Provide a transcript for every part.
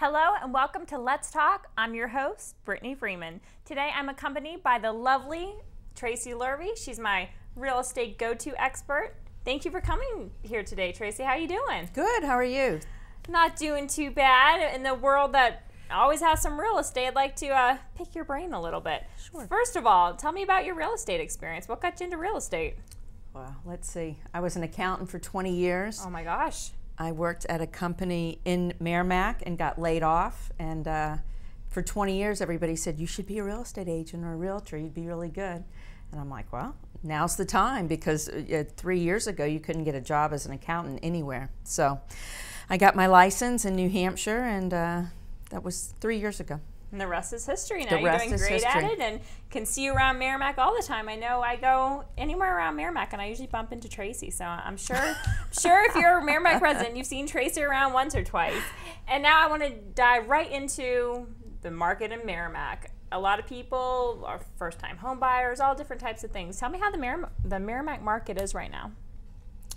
Hello and welcome to Let's Talk. I'm your host, Brittany Freeman. Today I'm accompanied by the lovely Tracy Lurvey. She's my real estate go-to expert. Thank you for coming here today, Tracy. How are you doing? Good. How are you? Not doing too bad. In the world that always has some real estate, I'd like to pick your brain a little bit. Sure. First of all, tell me about your real estate experience. What got you into real estate? Well, let's see. I was an accountant for 20 years. Oh my gosh. I worked at a company in Merrimack and got laid off. And for 20 years, everybody said, you should be a real estate agent or a realtor. You'd be really good. And I'm like, well, now's the time, because 3 years ago, you couldn't get a job as an accountant anywhere. So I got my license in New Hampshire, and that was 3 years ago. And the rest is history. Now you're doing great at it and can see you around Merrimack all the time. I know I go anywhere around Merrimack and I usually bump into Tracy. So I'm sure if you're a Merrimack resident, you've seen Tracy around once or twice. And now I want to dive right into the market in Merrimack. A lot of people are first-time home buyers, all different types of things. Tell me how the Merrimack market is right now.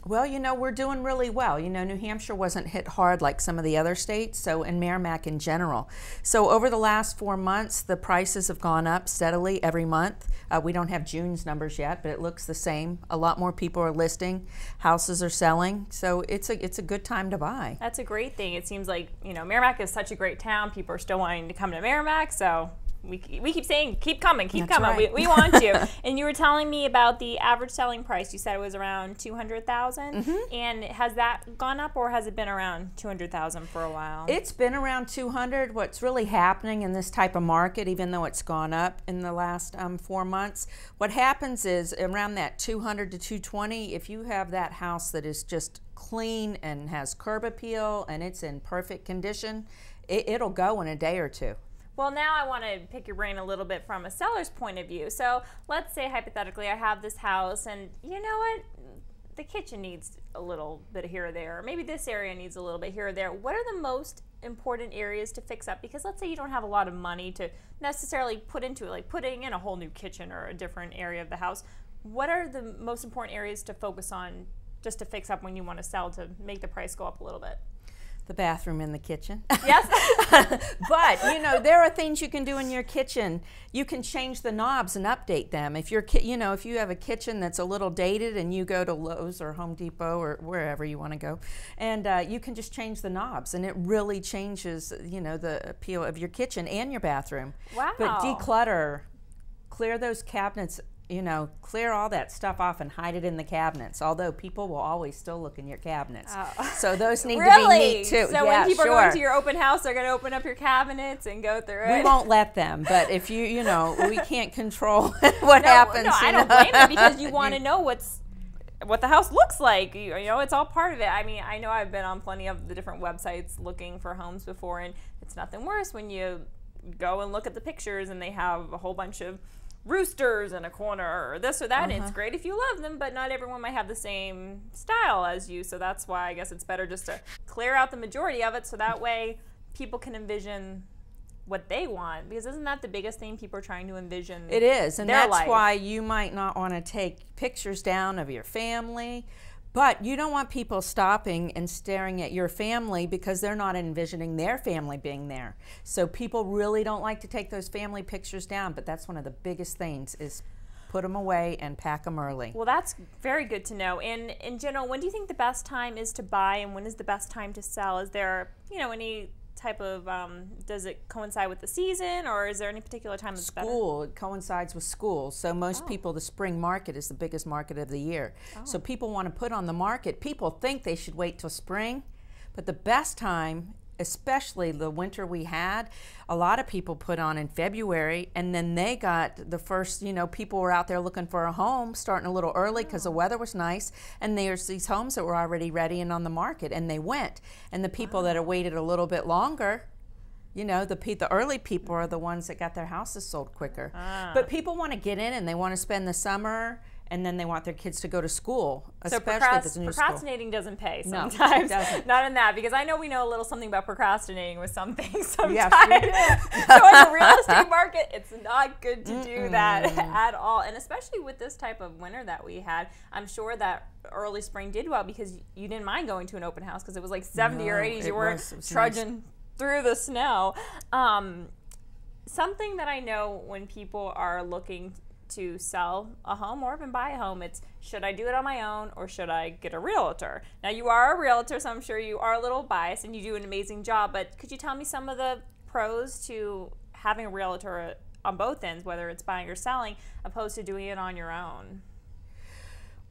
Well, you know, we're doing really well. You know, New Hampshire wasn't hit hard like some of the other states, so in Merrimack in general. So over the last 4 months, the prices have gone up steadily every month. We don't have June's numbers yet, but it looks the same. A lot more people are listing. Houses are selling. So it's a good time to buy. That's a great thing. It seems like, you know, Merrimack is such a great town. People are still wanting to come to Merrimack, so we keep saying, keep coming, keep That's coming. right. We want you. And you were telling me about the average selling price. You said it was around $200,000. Mm-hmm. And has that gone up, or has it been around $200,000 for a while? It's been around 200. What's really happening in this type of market, even though it's gone up in the last 4 months, what happens is around that 200 to 220, if you have that house that is just clean and has curb appeal and it's in perfect condition, it'll go in a day or two. Well, now I want to pick your brain a little bit from a seller's point of view. So let's say, hypothetically, I have this house and you know what? The kitchen needs a little bit here or there. Or maybe this area needs a little bit here or there. What are the most important areas to fix up? Because let's say you don't have a lot of money to necessarily put into it, like putting in a whole new kitchen or a different area of the house. What are the most important areas to focus on just to fix up when you want to sell to make the price go up a little bit? The bathroom and the kitchen. Yes. But, you know, there are things you can do in your kitchen. You can change the knobs and update them. If if you have a kitchen that's a little dated and you go to Lowe's or Home Depot or wherever you want to go, and you can just change the knobs, and it really changes, you know, the appeal of your kitchen and your bathroom. Wow. But declutter, clear those cabinets. You know, clear all that stuff off and hide it in the cabinets, although people will always still look in your cabinets. Oh. So those need to be neat too. So when people are going to your open house, they're going to open up your cabinets and go through it? We won't let them, but if you know, we can't control what happens. No, I don't blame them, because you want to know what the house looks like. You know, it's all part of it. I mean, I know I've been on plenty of the different websites looking for homes before, and it's nothing worse when you go and look at the pictures and they have a whole bunch of roosters in a corner or this or that. It's great if you love them, but not everyone might have the same style as you, so that's why I guess it's better just to clear out the majority of it, so that way people can envision what they want, because isn't that the biggest thing? People are trying to envision it is, and that's life. Why you might not want to take pictures down of your family, but you don't want people stopping and staring at your family because they're not envisioning their family being there. So people really don't like to take those family pictures down, but that's one of the biggest things, is put them away and pack them early. Well, that's very good to know. And in general, when do you think the best time is to buy, and when is the best time to sell? Is there, you know, any type of, does it coincide with the season, or is there any particular time that's better? School, it coincides with school. So most people, the spring market is the biggest market of the year. So people want to put on the market. People think they should wait till spring, but the best time, especially the winter we had, a lot of people put on in February, and then they got the first, you know, people were out there looking for a home starting a little early because the weather was nice, and there's these homes that were already ready and on the market, and they went. And the people that have waited a little bit longer, you know, the early people are the ones that got their houses sold quicker. But people want to get in and they want to spend the summer, and then they want their kids to go to school, especially if it's a new procrastinating doesn't pay sometimes. No, it doesn't. Not in that, because I know we know a little something about procrastinating with some things sometimes. Yes, we do. So in the real estate market, it's not good to do that at all. And especially with this type of winter that we had, I'm sure that early spring did well, because you didn't mind going to an open house because it was like 70 or 80s. You weren't trudging through the snow. Something that I know when people are looking to sell a home or even buy a home, it's should I do it on my own or should I get a realtor? Now you are a realtor, so I'm sure you are a little biased and you do an amazing job, but could you tell me some of the pros to having a realtor on both ends, whether it's buying or selling, opposed to doing it on your own?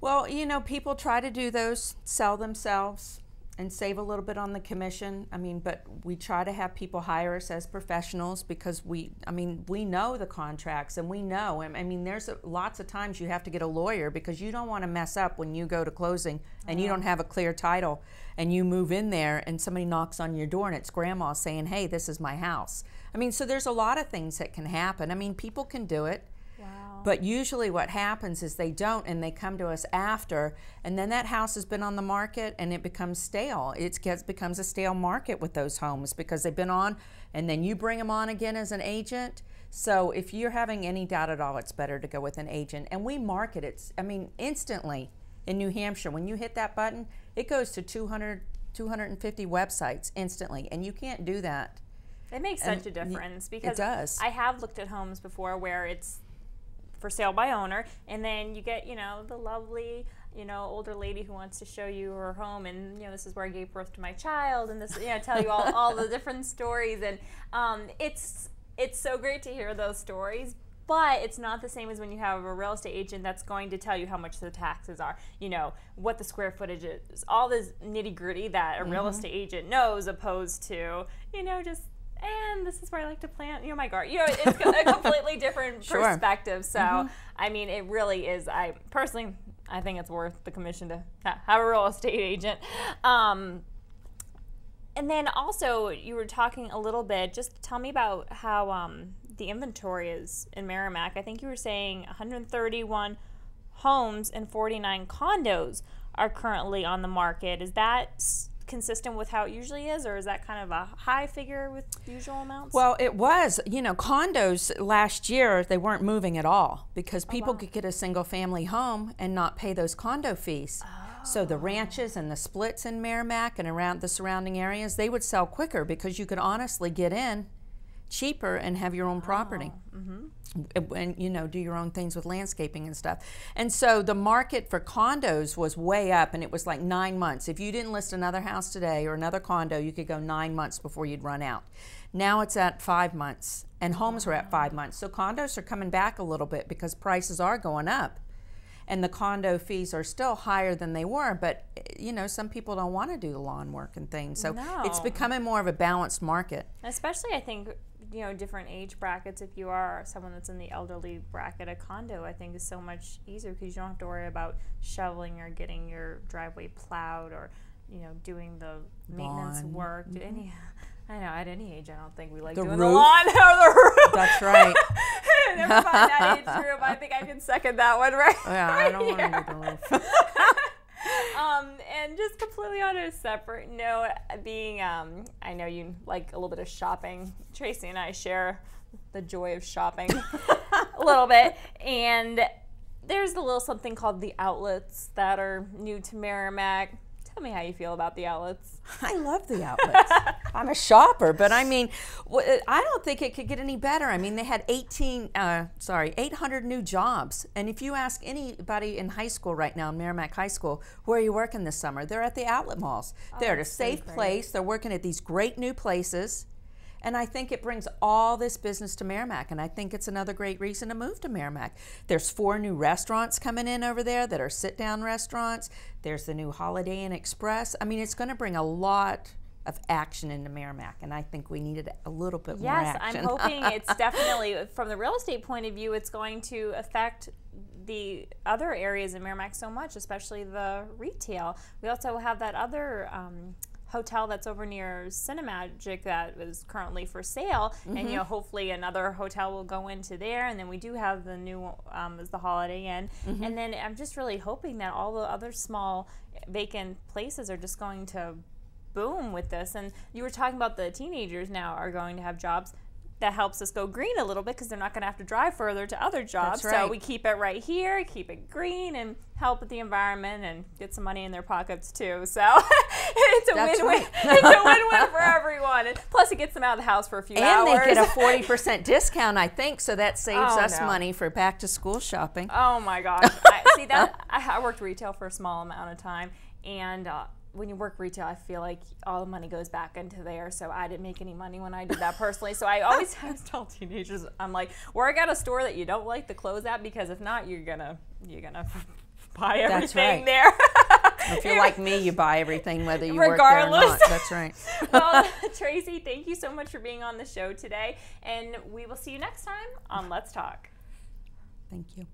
Well, you know, people try to do those, sell themselves and save a little bit on the commission. I mean, but we try to have people hire us as professionals because we know the contracts and we know. I mean, there's lots of times you have to get a lawyer because you don't want to mess up when you go to closing and you don't have a clear title and you move in there and somebody knocks on your door and it's grandma saying, hey, this is my house. I mean, so there's a lot of things that can happen. I mean, people can do it. But usually what happens is they don't, and they come to us after, and then that house has been on the market and it becomes stale. It becomes a stale market with those homes because they've been on, and then you bring them on again as an agent. So if you're having any doubt at all, it's better to go with an agent. And we market it, I mean, instantly in New Hampshire. When you hit that button, it goes to 200, 250 websites instantly, and you can't do that. It makes such a difference because it does. I have looked at homes before where it's for sale by owner, and then you get, you know, the lovely, you know, older lady who wants to show you her home, and, you know, this is where I gave birth to my child, and this, you know, tell you all the different stories, and it's so great to hear those stories, but it's not the same as when you have a real estate agent that's going to tell you how much the taxes are, you know, what the square footage is, all this nitty gritty that a real estate agent knows, opposed to, you know, just, and this is where I like to plant, you know, my garden. You know, it's a completely different perspective. So, I mean, it really is. I personally, I think it's worth the commission to have a real estate agent. And then also, you were talking a little bit. Just tell me about how the inventory is in Merrimack. I think you were saying 131 homes and 49 condos are currently on the market. Is that consistent with how it usually is, or is that kind of a high figure with usual amounts? Well, it was, you know, condos last year, they weren't moving at all because people could get a single family home and not pay those condo fees. So the ranches and the splits in Merrimack and around the surrounding areas, they would sell quicker because you could honestly get in cheaper and have your own property. And, you know, do your own things with landscaping and stuff. And so the market for condos was way up, and it was like 9 months. If you didn't list another house today or another condo, you could go 9 months before you'd run out. Now it's at 5 months, and homes are at 5 months. So condos are coming back a little bit because prices are going up. And the condo fees are still higher than they were, but, you know, some people don't want to do the lawn work and things. So it's becoming more of a balanced market. Especially, I think, you know, different age brackets. If you are someone that's in the elderly bracket, a condo, I think, is so much easier because you don't have to worry about shoveling or getting your driveway plowed or, you know, doing the maintenance work. I know, at any age, I don't think we like doing the lawn or the roof. That's right. Never mind that age group. I think I can second that one right. Yeah, I don't want to do the roof. And just completely on a separate note, being, I know you like a little bit of shopping. Tracy and I share the joy of shopping a little bit. And there's a little something called the outlets that are new to Merrimack. Tell me how you feel about the outlets. I love the outlets. I'm a shopper, but I mean, I don't think it could get any better. I mean, they had 800 new jobs. And if you ask anybody in high school right now, in Merrimack High School, where are you working this summer? They're at the outlet malls. They're at a safe place. They're working at these great new places. And I think it brings all this business to Merrimack, and I think it's another great reason to move to Merrimack. There's 4 new restaurants coming in over there that are sit-down restaurants. There's the new Holiday Inn Express. I mean, it's going to bring a lot of action into Merrimack, and I think we needed a little bit more action. Yes, I'm hoping it's definitely, from the real estate point of view, it's going to affect the other areas in Merrimack so much, especially the retail. We also have that other hotel that's over near Cinemagic that is currently for sale, and you know, hopefully another hotel will go into there, and then we do have the new is the Holiday Inn, and then I'm just really hoping that all the other small vacant places are just going to boom with this. And you were talking about the teenagers now are going to have jobs. that helps us go green a little bit because they're not going to have to drive further to other jobs. That's right. So we keep it right here, keep it green, and help with the environment and get some money in their pockets too. So it's a That's win-win. right. It's a win-win for everyone. And plus, it gets them out of the house for a few hours. And they get a 40% discount, I think, so that saves us no. money for back-to-school shopping. Oh my gosh! See that? I worked retail for a small amount of time, and when you work retail, I feel like all the money goes back into there. So I didn't make any money when I did that personally. So I always tell teenagers, I'm like, work at a store that you don't like the clothes at, because if not, you're gonna buy everything there. If you're like me, you buy everything whether you Regardless. work there or not. That's right. Well, Tracy, thank you so much for being on the show today, and we will see you next time on Let's Talk. Thank you.